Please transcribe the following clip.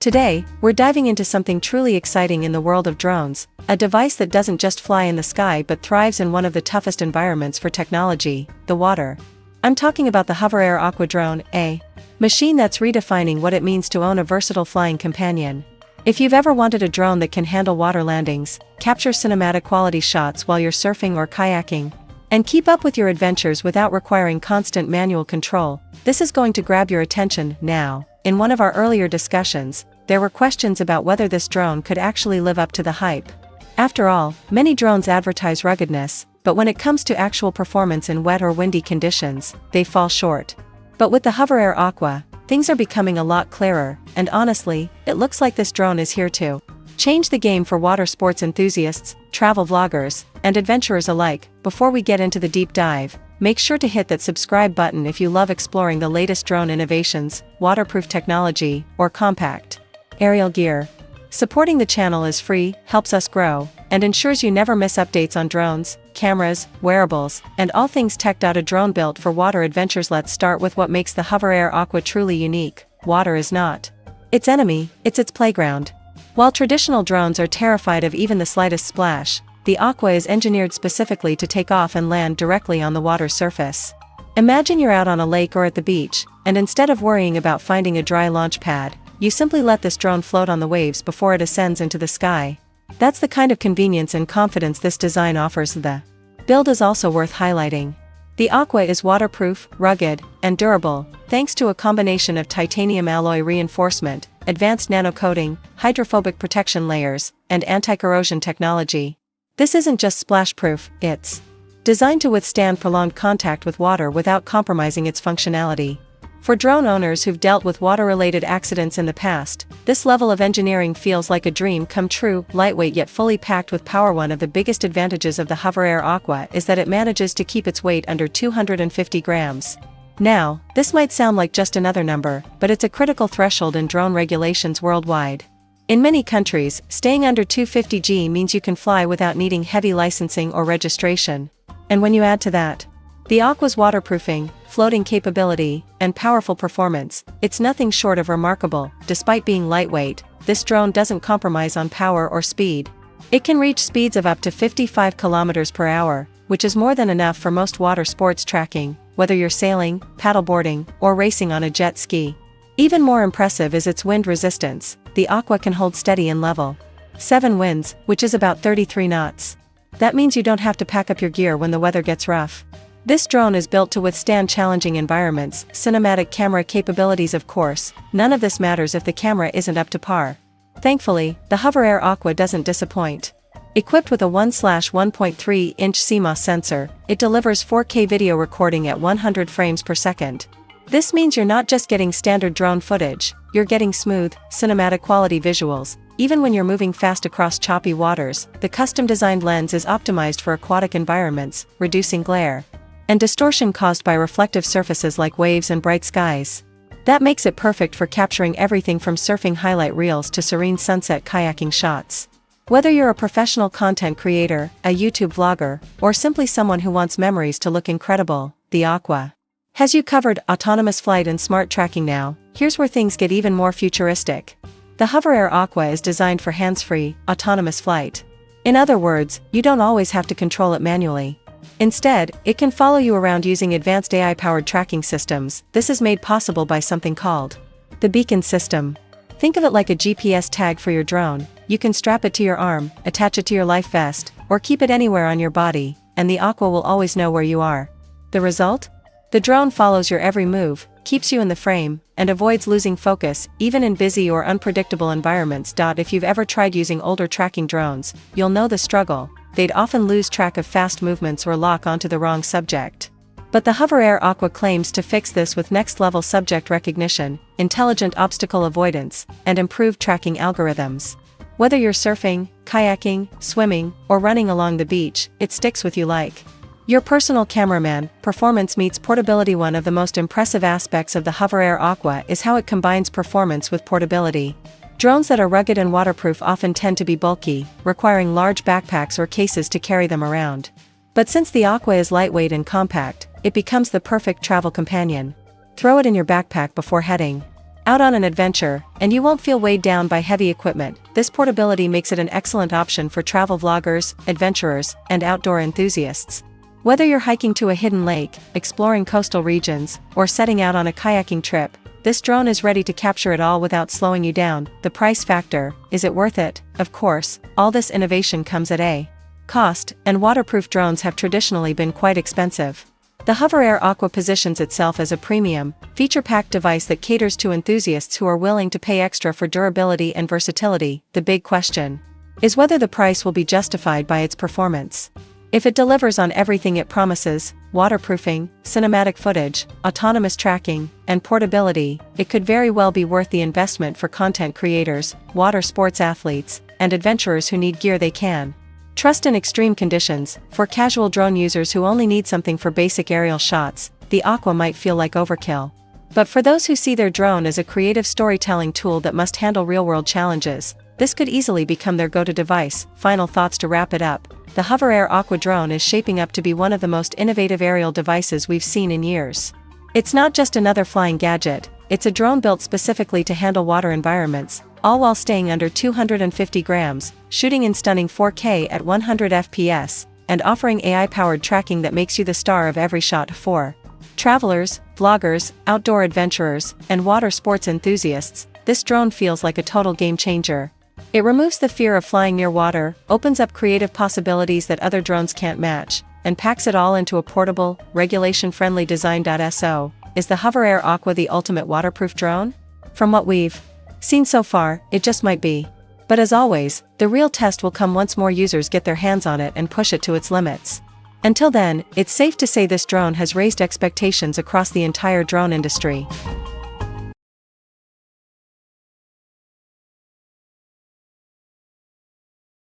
Today, we're diving into something truly exciting in the world of drones, a device that doesn't just fly in the sky but thrives in one of the toughest environments for technology, the water. I'm talking about the HoverAir Aqua Drone, a machine that's redefining what it means to own a versatile flying companion. If you've ever wanted a drone that can handle water landings, capture cinematic quality shots while you're surfing or kayaking, and keep up with your adventures without requiring constant manual control, this is going to grab your attention. Now, in one of our earlier discussions, there were questions about whether this drone could actually live up to the hype. After all, many drones advertise ruggedness, but when it comes to actual performance in wet or windy conditions, they fall short. But with the HoverAir Aqua, things are becoming a lot clearer, and honestly, it looks like this drone is here to change the game for water sports enthusiasts, travel vloggers, and adventurers alike. Before we get into the deep dive, make sure to hit that subscribe button if you love exploring the latest drone innovations, waterproof technology, or compact aerial gear. Supporting the channel is free, helps us grow, and ensures you never miss updates on drones, cameras, wearables, and all things tech. A drone built for water adventures. Let's start with what makes the HoverAir Aqua truly unique. Water is not its enemy, it's its playground. While traditional drones are terrified of even the slightest splash, the Aqua is engineered specifically to take off and land directly on the water's surface. Imagine you're out on a lake or at the beach, and instead of worrying about finding a dry launch pad, you simply let this drone float on the waves before it ascends into the sky. That's the kind of convenience and confidence this design offers. The build is also worth highlighting. The Aqua is waterproof, rugged, and durable, thanks to a combination of titanium alloy reinforcement, advanced nanocoating, hydrophobic protection layers, and anti-corrosion technology. This isn't just splash-proof, it's designed to withstand prolonged contact with water without compromising its functionality. For drone owners who've dealt with water-related accidents in the past, this level of engineering feels like a dream come true. Lightweight yet fully packed with power. One of the biggest advantages of the HoverAir Aqua is that it manages to keep its weight under 250 grams. Now, this might sound like just another number, but it's a critical threshold in drone regulations worldwide. In many countries, staying under 250 g means you can fly without needing heavy licensing or registration. And when you add to that the Aqua's waterproofing, floating capability, and powerful performance, it's nothing short of remarkable. Despite being lightweight, this drone doesn't compromise on power or speed. It can reach speeds of up to 55 km per hour, which is more than enough for most water sports tracking, whether you're sailing, paddleboarding, or racing on a jet ski. Even more impressive is its wind resistance. The Aqua can hold steady in level 7 winds, which is about 33 knots. That means you don't have to pack up your gear when the weather gets rough. This drone is built to withstand challenging environments. Cinematic camera capabilities. Of course, none of this matters if the camera isn't up to par. Thankfully, the HoverAir Aqua doesn't disappoint. Equipped with a 1/1.3-inch CMOS sensor, it delivers 4K video recording at 100 frames per second. This means you're not just getting standard drone footage, you're getting smooth, cinematic quality visuals. Even when you're moving fast across choppy waters, the custom-designed lens is optimized for aquatic environments, reducing glare and distortion caused by reflective surfaces like waves and bright skies. That makes it perfect for capturing everything from surfing highlight reels to serene sunset kayaking shots. Whether you're a professional content creator, a YouTube vlogger, or simply someone who wants memories to look incredible, the Aqua has you covered. Autonomous flight and smart tracking. Now, here's where things get even more futuristic. The HoverAir Aqua is designed for hands-free, autonomous flight. In other words, you don't always have to control it manually. Instead, it can follow you around using advanced AI-powered tracking systems. This is made possible by something called the beacon system. Think of it like a GPS tag for your drone. You can strap it to your arm, attach it to your life vest, or keep it anywhere on your body, and the Aqua will always know where you are. The result? The drone follows your every move, keeps you in the frame, and avoids losing focus, even in busy or unpredictable environments. If you've ever tried using older tracking drones, you'll know the struggle. They'd often lose track of fast movements or lock onto the wrong subject. But the HoverAir Aqua claims to fix this with next-level subject recognition, intelligent obstacle avoidance, and improved tracking algorithms. Whether you're surfing, kayaking, swimming, or running along the beach, it sticks with you like your personal cameraman. Performance meets portability. One of the most impressive aspects of the HoverAir Aqua is how it combines performance with portability. Drones that are rugged and waterproof often tend to be bulky, requiring large backpacks or cases to carry them around. But since the Aqua is lightweight and compact, it becomes the perfect travel companion. Throw it in your backpack before heading out on an adventure, and you won't feel weighed down by heavy equipment. This portability makes it an excellent option for travel vloggers, adventurers, and outdoor enthusiasts. Whether you're hiking to a hidden lake, exploring coastal regions, or setting out on a kayaking trip, this drone is ready to capture it all without slowing you down. The price factor, is it worth it? Of course, all this innovation comes at a cost, and waterproof drones have traditionally been quite expensive. The HoverAir Aqua positions itself as a premium, feature-packed device that caters to enthusiasts who are willing to pay extra for durability and versatility. The big question is whether the price will be justified by its performance. If it delivers on everything it promises, waterproofing, cinematic footage, autonomous tracking, and portability, it could very well be worth the investment for content creators, water sports athletes, and adventurers who need gear they can trust in extreme conditions. For casual drone users who only need something for basic aerial shots, the Aqua might feel like overkill. But for those who see their drone as a creative storytelling tool that must handle real-world challenges, this could easily become their go-to device. Final thoughts to wrap it up. The HoverAir Aqua Drone is shaping up to be one of the most innovative aerial devices we've seen in years. It's not just another flying gadget, it's a drone built specifically to handle water environments, all while staying under 250 grams, shooting in stunning 4K at 100 FPS, and offering AI-powered tracking that makes you the star of every shot. For travelers, vloggers, outdoor adventurers, and water sports enthusiasts, this drone feels like a total game changer. It removes the fear of flying near water, opens up creative possibilities that other drones can't match, and packs it all into a portable, regulation-friendly design. So, is the HoverAir Aqua the ultimate waterproof drone? From what we've seen so far, it just might be. But as always, the real test will come once more users get their hands on it and push it to its limits. Until then, it's safe to say this drone has raised expectations across the entire drone industry.